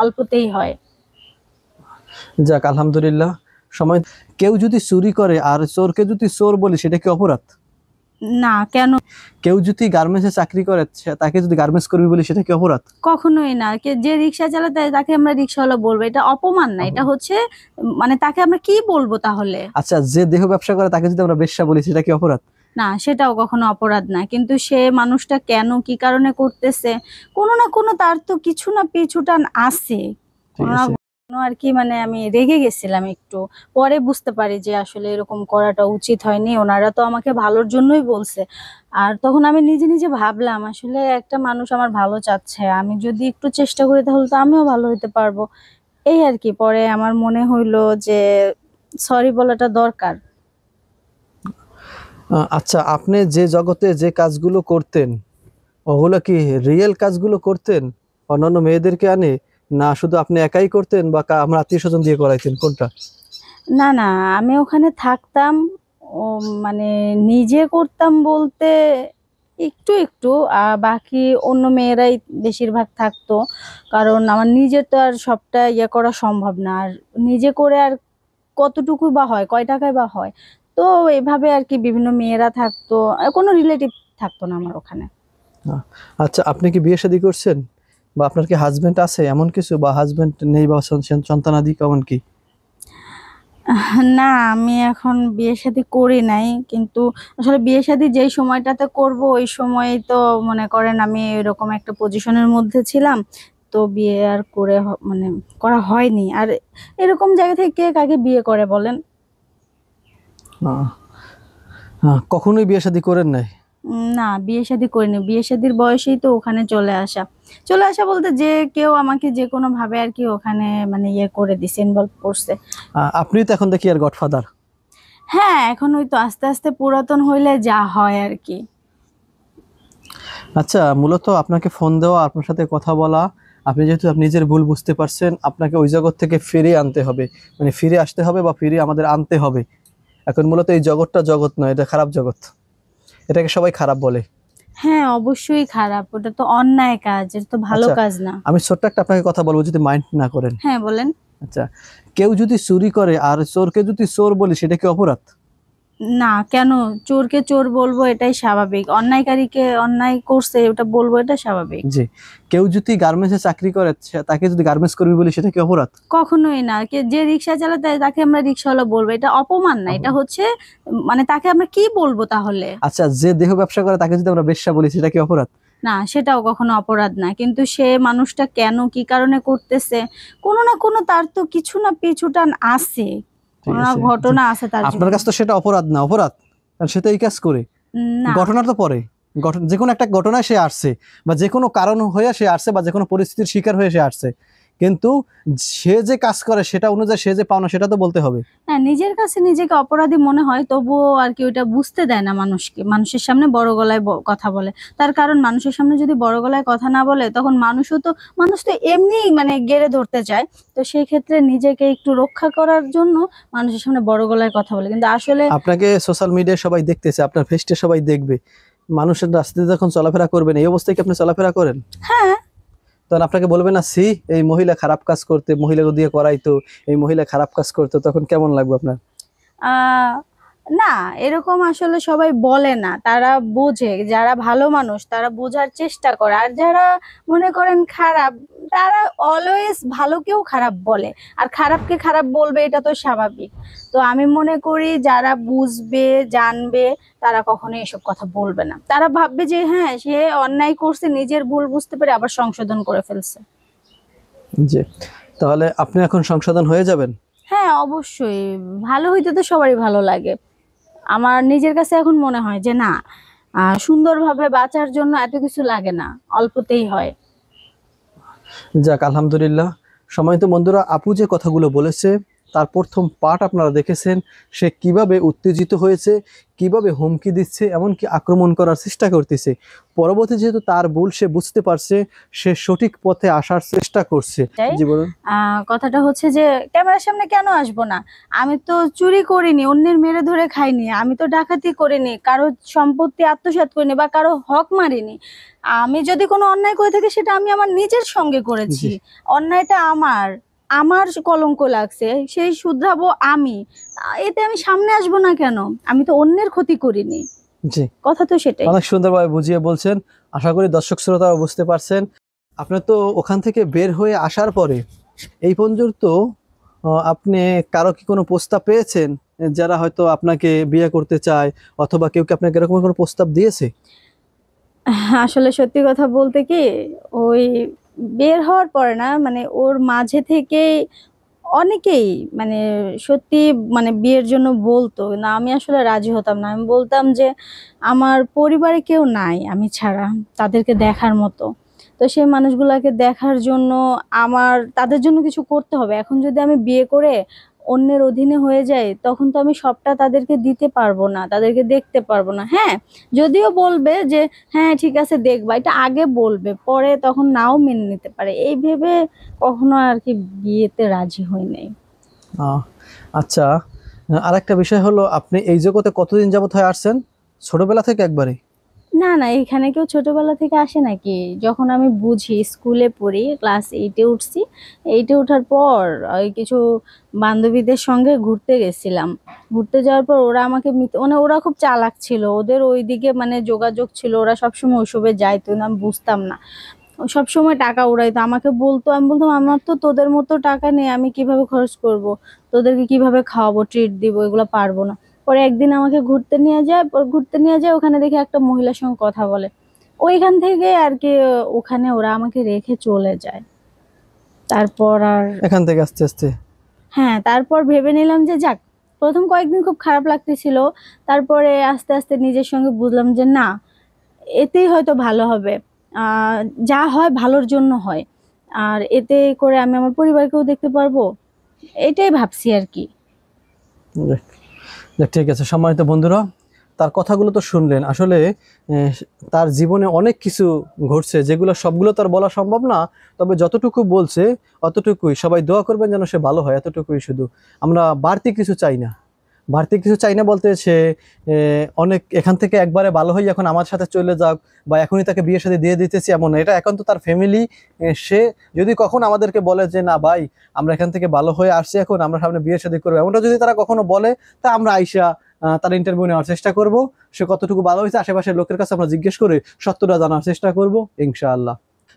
অল্পতেই হয়। যাক আলহামদুলিল্লাহ। সময় কেউ যদি চুরি করে আর চোরকে যদি চোর বলি সেটা কি অপরাধ? না, কেন? কেউ যদি গার্মেন্টসে চাকরি করে তাকে যদি গার্মেন্টস কর্মী বলি সেটা কি অপরাধ? কখনোই না। যে রিক্সা চালায় তাকে আমরা রিক্সাওয়ালা বলবো, এটা অপমান না, এটা হচ্ছে মানে তাকে আমরা কি বলবো তাহলে? আচ্ছা, যে দেহ ব্যবসা করে তাকে যদি আমরা বেশ্যা বলি সেটা কি অপরাধ? না, সেটাও কখনো অপরাধ না। কিন্তু সে মানুষটা কেন কি কারণে করতেছে, কোনো না কোনো তার তো কিছু না পিছুটান আছে। ঠিক কোনো না আছে। কোনো আর কি, মানে আমি রেগে গেছিলাম একটু। পরে বুঝতে পারি যে আসলে এরকম করাটা উচিত হয়নি। ওনারা তো আমাকে ভালোর জন্যই বলছে। আর তখন আমি নিজে নিজে ভাবলাম আসলে একটা মানুষ আমার ভালো চাচ্ছে, আমি যদি একটু চেষ্টা করি তাহলে তো আমিও ভালো হতে পারবো। এই আর কি। পরে আমার মনে হইলো যে সরি বলাটা দরকার। আচ্ছা, আপনি যে জগতে যে কাজগুলো করতেন ওগুলো কি রিয়েল কাজগুলো করতেন অন্যান্য মেয়েদেরকে আনে, না শুধু আপনি একাই করতেন বা আমার আত্মীয় স্বজন দিয়ে করাইতেন, কোনটা? না, না, আমি ওখানে থাকতাম। ও মানে নিজে করতাম বলতে একটু, একটু। বাকি অন্য মেয়েরাই বেশিরভাগ থাকতো। কারণ আমার নিজের তো আর সবটা ইয়ে করা সম্ভব না। আর নিজে করে আর কতটুকু বা হয়, কয় টাকায় বা হয়। তো এভাবে আর কি বিভিন্ন মেয়েরা থাকতো। কোনো রিলেটিভ থাকতো না আমার ওখানে। আহ, আচ্ছা, আপনি কি বিয়ে শাদী করছেন বা আপনার কি হাজবেন্ড আছে এমন কিছু, বা হাজবেন্ড নেই বা সন্তানাদি কেমন কি? না, আমি এখন বিয়ে শাদী করি নাই। কিন্তু আসলে বিয়ে শাদী যেই সময়টাতে করব ওই সময় তো মনে করেন আমি এরকম একটা পজিশনের মধ্যে ছিলাম। তো বিয়ে আর করে মানে করা হয়নি। আর এরকম জায়গা থেকে কে কাকে বিয়ে করে বলেন? আহ, কখনোই বিয়ে শাদী করেন নাই? না, বিয়ে শাদী করিনি। বিয়ে শাদীর বয়সেই তো ওখানে চলে আসা। চলে আসা বলতে যে কেউ আমাকে যে কোনো ভাবে আর কি ওখানে মানে ইয়ে করে দিছে, ইনভলভ করছে। আপনি তো এখন দেখি আর গডফাদার। হ্যাঁ, এখন ওই তো আস্তে আস্তে পুরাতন হইলে যা হয় আর কি। আচ্ছা, মূলত আপনাকে ফোন দেওয়া, আপনার সাথে কথা বলা, আপনি যেহেতু আপনি নিজের ভুল বুঝতে পারছেন, আপনাকে ওই জগৎ থেকে ফিরিয়ে আনতে হবে, মানে ফিরে আসতে হবে বা ফিরিয়ে আমাদের আনতে হবে। এখন মূলত এই জগৎটা জগৎ নয়, এটা খারাপ জগৎ, এটাকে সবাই খারাপ বলে। হ্যাঁ, অবশ্যই খারাপ। ওটা তো অন্যায় কাজ, এটা তো ভালো আচ্ছা, কাজ না। আমি ছোট্ট একটা আপনাকে কথা বলবো যদি মাইন্ড না করেন। হ্যাঁ, বলেন। আচ্ছা, কেউ যদি চুরি করে আর চোরকে যদি চোর বলি সেটা কি অপরাধ? না, কেন? চোরকে চোর বলবো এটাই স্বাভাবিক। অন্যায়কারীকে অন্যায় করছে ওটা বলবো, এটা স্বাভাবিক। জি। কেউ যদি গার্মেন্টসে চাকরি করে তাকে যদি গার্মেন্টস কর্মী বলি সেটা কি অপরাধ? কখনোই না। যে রিক্সা চালায় তাকে আমরা রিক্সাওয়ালা বলবো, এটা অপমান না, এটা হচ্ছে মানে তাকে আমরা কি বলবো তাহলে? আচ্ছা, যে দেহ ব্যবসা করে তাকে যদি আমরা বেশ্যা বলি সেটা কি অপরাধ? না, সেটাও কখনো অপরাধ না। কিন্তু সে মানুষটা কেন কি কারণে করতেছে, কোনো না কোনো তার তো কিছু না পিছুটান আছে। ঠিক কোনো না আছে। ঘটনা আছে তার আপনার জন্য। কাছে তো সেটা অপরাধ না, অপরাধ, কারণ সে তো এই কাজ করে। না, ঘটনার তো পরে, যে কোনো একটা ঘটনায় সে আসছে, বা যে কোনো কারণ হয়ে সে আসছে, বা যে কোনো পরিস্থিতির শিকার হয়ে সে আসছে, কিন্তু সে যে কাজ করে সেটা অনুযায়ী সে যে পাওনা সেটা তো বলতে হবে। হ্যাঁ, নিজের কাছে নিজেকে অপরাধী মনে হয় তবুও আর কি ওইটা বুঝতে দেয় না মানুষকে। মানুষের সামনে বড় গলায় কথা বলে। তার কারণ মানুষের সামনে যদি বড় গলায় কথা না বলে তখন মানুষ তো এমনিই মানে গেড়ে ধরতে চায়। তো সেই ক্ষেত্রে নিজেকে একটু রক্ষা করার জন্য মানুষের সামনে বড় গলায় কথা বলে। কিন্তু আসলে আপনাকে সোশ্যাল মিডিয়ায় সবাই দেখতেছে, আপনার ফেসটা সবাই দেখবে, মানুষের রাস্তাতে যখন চলাফেরা করবেন এই অবস্থায় কি আপনি চলাফেরা করেন? হ্যাঁ, তখন আপনাকে বলবে না, সি এই মহিলা খারাপ কাজ করতে, মহিলাকে দিয়ে করাইতো, এই মহিলা খারাপ কাজ করতো, তখন কেমন লাগবে আপনার? আহ না, এরকম আসলে সবাই বলে না। তারা বোঝে, যারা ভালো মানুষ তারা বোঝার চেষ্টা করে। আর যারা মনে করেন খারাপ, তারা অলওয়েজ ভালোকেও খারাপ বলে। আর খারাপকে খারাপ বলবে, এটা তো স্বাভাবিক। তো আমি মনে করি যারা বুঝবে, জানবে, তারা কখনো এসব কথা বলবে না। তারা ভাববে যে হ্যাঁ, সে অন্যায় করছে, নিজের ভুল বুঝতে পেরে আবার সংশোধন করে ফেলছে। জি। তাহলে আপনি এখন সংশোধন হয়ে যাবেন? হ্যাঁ, অবশ্যই। ভালো হইতে তো সবারই ভালো লাগে। আমার নিজের কাছে এখন মনে হয় যে না, সুন্দরভাবে বাঁচার জন্য এত কিছু লাগে না, অল্পতেই হয়। যাক আলহামদুলিল্লাহ। সম্মানিত বন্ধুরা, আপু যে কথাগুলো বলেছে তার প্রথম পার্ট আপনারা দেখেছেন, সে কিভাবে উত্তেজিত হয়েছে, কিভাবে হুমকি দিচ্ছে, এমনকি আক্রমণ করার চেষ্টা করতেছে। পরবর্তী যেহেতু তার ভুল সে বুঝতে পারছে, সে সঠিক পথে আসার চেষ্টা করছে। জি বলুন। কথাটা হচ্ছে যে ক্যামেরার সামনে কেন আসবো না? আমি তো চুরি করিনি, অন্যের মেরে ধরে খাইনি, আমি তো ডাকাতি করিনি, কারো সম্পত্তি আত্মসাৎ করিনি বা কারো হক মারিনি। আমি যদি কোনো অন্যায় করে থাকি সেটা আমি আমার নিজের সঙ্গে করেছি। জি। অন্যায়টা আমার আমার কলঙ্ক লাগছে, সেই শুধরাবো আমি। এতে আমি সামনে আসবো না কেন? আমি তো অন্যের ক্ষতি করিনি। জি, কথা তো সেটাই। অনেক সুন্দরভাবে বুঝিয়ে বলছেন। আশা করি দর্শক শ্রোতারা বুঝতে পারছেন। আপনি তো ওখান থেকে বের হয়ে আসার পরে এই পর্যন্ত আপনি কারো কি কোনো প্রস্তাব পেয়েছেন, যারা হয়তো আপনাকে বিয়ে করতে চায়, অথবা কেউ কি আপনাকে এরকম কোনো প্রস্তাব দিয়েছে? আসলে সত্যি কথা বলতে কি, ওই বের হওয়ার পরে না, মানে ওর মাঝে থেকেই অনেকেই মানে সত্যি মানে বিয়ের জন্য বলতো না, আমি আসলে রাজি হতাম না। আমি বলতাম যে আমার পরিবারে কেউ নাই আমি ছাড়া তাদেরকে দেখার মতো। তো সেই মানুষগুলাকে দেখার জন্য আমার তাদের জন্য কিছু করতে হবে। এখন যদি আমি বিয়ে করে অন্যের অধীনে হয়ে যাই, তখন তো আমি সবটা তাদেরকে দিতে পারবো না, তাদেরকে দেখতে পারবো না। হ্যাঁ, যদিও বলবে যে হ্যাঁ ঠিক আছে দেখবা, এটা আগে বলবে, পরে তখন নাও মেনে নিতে পারে। এই ভেবে কখনো আর কি বিয়েতে রাজি হই নাই। আহ, আচ্ছা, আরেকটা বিষয় হলো, আপনি এই জগতে কতদিন যাবত হয়ে আসছেন? ছোটবেলা থেকে একবারে? না না, এখানে কেউ ছোটবেলা থেকে আসে নাকি? যখন আমি বুঝি, স্কুলে পড়ি, ক্লাস 8-এ উঠছি। 8-এ ওঠার পর ওই কিছু বান্ধবীদের সঙ্গে ঘুরতে গেছিলাম। ঘুরতে যাওয়ার পর ওরা আমাকে মানে ওরা খুব চালাক ছিল, ওদের ওইদিকে মানে যোগাযোগ ছিল, ওরা সবসময় ওইসবে যাইতো না, আমি বুঝতাম না। সবসময় টাকা উড়াইতো, আমাকে বলতো, আমি বলতাম আমার তো তোদের মতো টাকা নেই, আমি কিভাবে খরচ করব, তোদেরকে কিভাবে খাওয়াবো, ট্রিট দিব, এগুলো পারবো না। পরে একদিন আমাকে ঘুরতে নিয়ে যায়, ওখানে দেখে একটা মহিলার সঙ্গে কথা বলে। ওইখান থেকে আর কি ওখানে ওরা আমাকে রেখে চলে যায়। তারপর আর এখান থেকে আস্তে আস্তে? হ্যাঁ, তারপর ভেবে নিলাম যে যাক, প্রথম কয়েকদিন খুব খারাপ লাগতেছিল। তারপরে আস্তে আস্তে নিজের সঙ্গে বুঝলাম যে না, এতেই হয়তো ভালো হবে। আহ, যা হয় ভালোর জন্য হয়। আর এতে করে আমি আমার পরিবারকেও দেখতে পারবো, এটাই ভাবছি আর কি। যাক, যাক, ঠিক আছে। সম্মানিত বন্ধুরা, তার কথাগুলো তো শুনলেন। আসলে তার জীবনে অনেক কিছু ঘটছে, যেগুলো সবগুলো তার বলা সম্ভব না। তবে যতটুকু বলছে অতটুকুই। সবাই দোয়া করবেন যেন সে ভালো হয়, এতটুকুই শুধু। আমরা বাড়তি কিছু চাই না। বাড়তি কিছু চাই না বলতে সে অনেক এখান থেকে একবারে ভালো হয়ে এখন আমার সাথে চলে যাক, বা এখনই তাকে বিয়ের সাথে দিয়ে দিতেছি, এমন না। এটা এখন তো তার ফ্যামিলি। সে যদি কখন আমাদেরকে বলে যে না ভাই, আমরা এখান থেকে ভালো হয়ে আসছি, এখন আমরা সামনে বিয়ের সাথে করবো, এমনটা যদি তারা কখনো বলে, তা আমরা আইসা তার ইন্টারভিউ নেওয়ার চেষ্টা করব। সে কতটুকু ভালো হয়েছে আশেপাশের লোকের কাছে আমরা জিজ্ঞেস করে সত্যটা জানার চেষ্টা করব ইনশাআল্লাহ।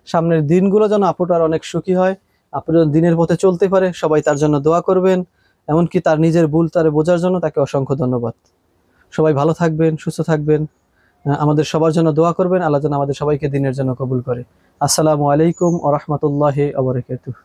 সামনের দিনগুলো যেন আপুটার অনেক সুখী হয়, আপু যেন দিনের পথে চলতে পারে, সবাই তার জন্য দোয়া করবেন। এমনকি তার নিজের ভুল তারে বোঝার জন্য তাকে অসংখ্য ধন্যবাদ। সবাই ভালো থাকবেন, সুস্থ থাকবেন। আমাদের সবার জন্য দোয়া করবেন, আল্লাহ যেন আমাদের সবাইকে দিনের জন্য কবুল করে। আসসালামু আলাইকুম ওয়া রাহমাতুল্লাহি ওয়া বারাকাতুহু।